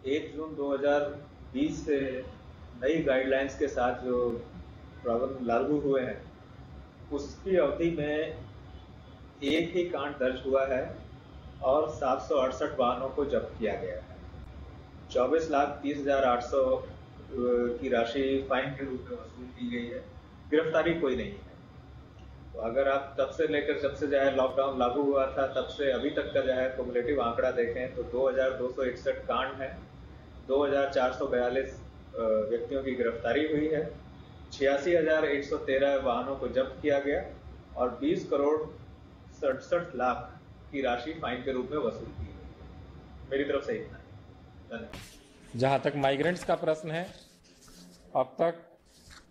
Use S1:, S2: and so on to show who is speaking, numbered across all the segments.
S1: 1 जून 2020 से नई गाइडलाइंस के साथ जो प्रावधान लागू हुए हैं, उसकी अवधि में एक ही कांड दर्ज हुआ है और 768 वाहनों को जब्त किया गया है। 24,30,800 की राशि फाइन के रूप में वसूल की गई है। गिरफ्तारी कोई नहीं है। तो अगर आप तब से लेकर जब से जो है लॉकडाउन लागू हुआ था तब से अभी तक का जो है कुमुलेटिव आंकड़ा देखें तो 2,261 कांड है, 2,442 व्यक्तियों की गिरफ्तारी हुई है, 86,113 वाहनों को जब्त किया गया और 20 करोड़ 67 लाख की राशि फाइन के रूप में वसूल की गई। मेरी तरफ से इतना है। धन्यवाद।
S2: जहां तक माइग्रेंट्स का प्रश्न है, अब तक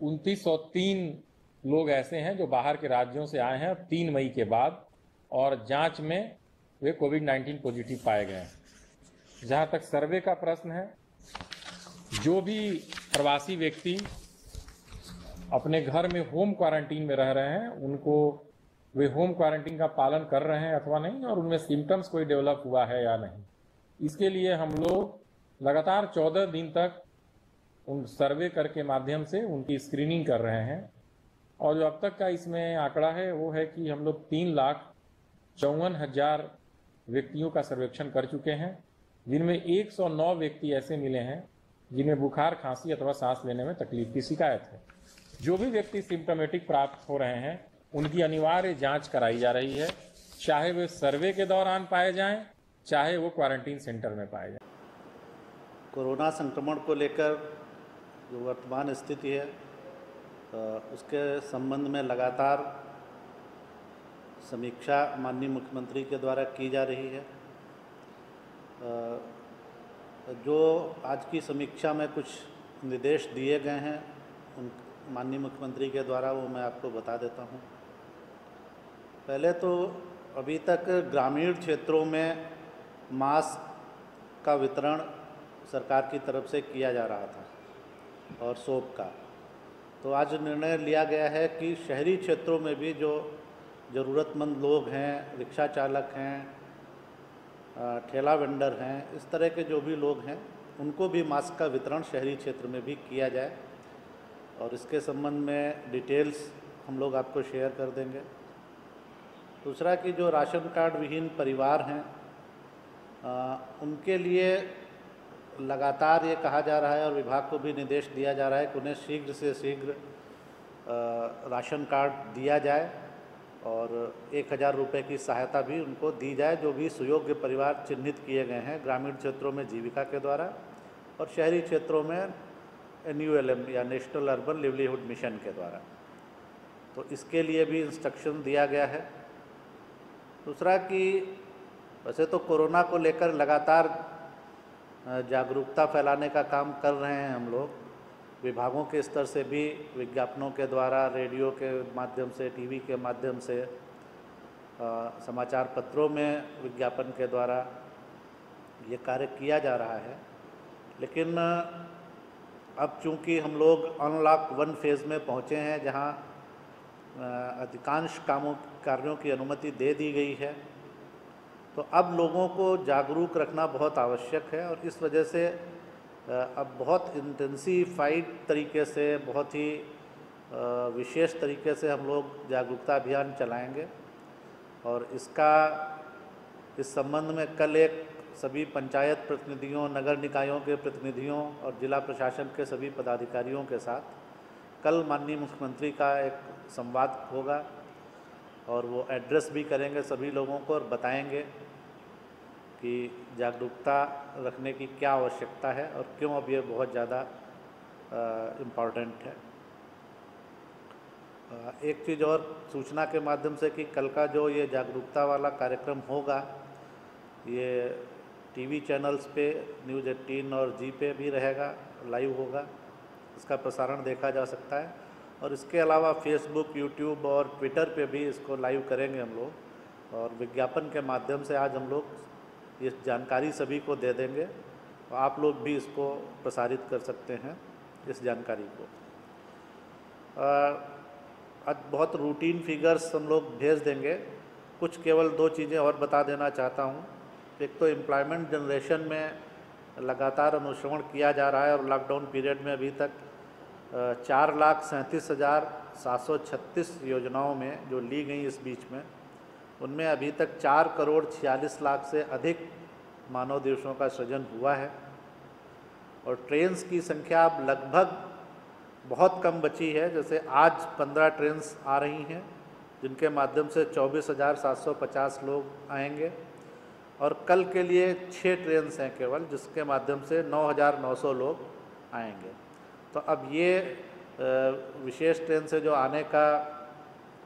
S2: 2,903 लोग ऐसे हैं जो बाहर के राज्यों से आए हैं 3 मई के बाद, और जांच में वे कोविड-19 पॉजिटिव पाए गए हैं। जहां तक सर्वे का प्रश्न है, जो भी प्रवासी व्यक्ति अपने घर में होम क्वारंटीन में रह रहे हैं, उनको वे होम क्वारंटीन का पालन कर रहे हैं अथवा नहीं, और उनमें सिम्टम्स कोई डेवलप हुआ है या नहीं, इसके लिए हम लोग लगातार 14 दिन तक उन सर्वे करके माध्यम से उनकी स्क्रीनिंग कर रहे हैं। और जो अब तक का इसमें आंकड़ा है वो है कि हम लोग 3,54,000 व्यक्तियों का सर्वेक्षण कर चुके हैं, जिनमें 109 व्यक्ति ऐसे मिले हैं जिन्हें बुखार, खांसी अथवा सांस लेने में तकलीफ की शिकायत है। जो भी व्यक्ति सिम्टोमेटिक प्राप्त हो रहे हैं उनकी अनिवार्य जांच कराई जा रही है, चाहे वे सर्वे के दौरान पाए जाएं, चाहे वो क्वारंटीन सेंटर में पाए जाएं।
S3: कोरोना संक्रमण को लेकर जो वर्तमान स्थिति है उसके संबंध में लगातार समीक्षा माननीय मुख्यमंत्री के द्वारा की जा रही है। जो आज की समीक्षा में कुछ निर्देश दिए गए हैं उन माननीय मुख्यमंत्री के द्वारा, वो मैं आपको बता देता हूँ। पहले तो अभी तक ग्रामीण क्षेत्रों में मास्क का वितरण सरकार की तरफ से किया जा रहा था और सोप का, तो आज निर्णय लिया गया है कि शहरी क्षेत्रों में भी जो ज़रूरतमंद लोग हैं, रिक्शा चालक हैं, ठेला वेंडर हैं, इस तरह के जो भी लोग हैं उनको भी मास्क का वितरण शहरी क्षेत्र में भी किया जाए, और इसके संबंध में डिटेल्स हम लोग आपको शेयर कर देंगे। दूसरा कि जो राशन कार्ड विहीन परिवार हैं उनके लिए लगातार ये कहा जा रहा है और विभाग को भी निर्देश दिया जा रहा है कि उन्हें शीघ्र से शीघ्र राशन कार्ड दिया जाए और 1,000 रुपये की सहायता भी उनको दी जाए, जो भी सुयोग्य परिवार चिन्हित किए गए हैं ग्रामीण क्षेत्रों में जीविका के द्वारा और शहरी क्षेत्रों में NULM या नेशनल अर्बन लिवलीहुड मिशन के द्वारा। तो इसके लिए भी इंस्ट्रक्शन दिया गया है। दूसरा कि वैसे तो कोरोना को लेकर लगातार जागरूकता फैलाने का काम कर रहे हैं हम लोग, विभागों के स्तर से भी विज्ञापनों के द्वारा, रेडियो के माध्यम से, टीवी के माध्यम से, समाचार पत्रों में विज्ञापन के द्वारा ये कार्य किया जा रहा है। लेकिन अब चूंकि हम लोग अनलॉक 1 फेज़ में पहुँचे हैं, जहाँ अधिकांश कार्यों की अनुमति दे दी गई है, तो अब लोगों को जागरूक रखना बहुत आवश्यक है और इस वजह से अब बहुत इंटेंसिफाइड तरीके से, बहुत ही विशेष तरीके से हम लोग जागरूकता अभियान चलाएंगे। और इस संबंध में कल एक सभी पंचायत प्रतिनिधियों, नगर निकायों के प्रतिनिधियों और जिला प्रशासन के सभी पदाधिकारियों के साथ कल माननीय मुख्यमंत्री का एक संवाद होगा और वो एड्रेस भी करेंगे सभी लोगों को और बताएंगे कि जागरूकता रखने की क्या आवश्यकता है और क्यों अब ये बहुत ज़्यादा इम्पॉर्टेंट है। एक चीज़ और सूचना के माध्यम से कि कल का जो ये जागरूकता वाला कार्यक्रम होगा, ये टीवी चैनल्स पे न्यूज़ 18 और जी पे भी रहेगा, लाइव होगा, इसका प्रसारण देखा जा सकता है। और इसके अलावा फेसबुक, यूट्यूब और ट्विटर पे भी इसको लाइव करेंगे हम लोग, और विज्ञापन के माध्यम से आज हम लोग ये जानकारी सभी को दे देंगे और आप लोग भी इसको प्रसारित कर सकते हैं इस जानकारी को। आज बहुत रूटीन फिगर्स हम लोग भेज देंगे, कुछ केवल 2 चीज़ें और बता देना चाहता हूँ। एक तो एम्प्लॉयमेंट जनरेशन में लगातार अनुश्रवण किया जा रहा है और लॉकडाउन पीरियड में अभी तक 4,37,736 योजनाओं में जो ली गई इस बीच में, उनमें अभी तक 4,46,00,000 से अधिक मानव दिवसों का सृजन हुआ है। और ट्रेन्स की संख्या अब लगभग बहुत कम बची है। जैसे आज 15 ट्रेन्स आ रही हैं जिनके माध्यम से 24,750 लोग आएंगे, और कल के लिए 6 ट्रेन्स हैं केवल जिसके माध्यम से 9,900 लोग आएंगे। तो अब ये विशेष ट्रेन से जो आने का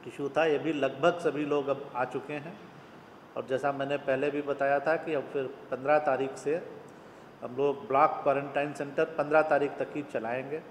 S3: इशू था, ये भी लगभग सभी लोग अब आ चुके हैं। और जैसा मैंने पहले भी बताया था कि अब फिर 15 तारीख से हम लोग ब्लॉक क्वारंटाइन सेंटर 15 तारीख तक ही चलाएंगे।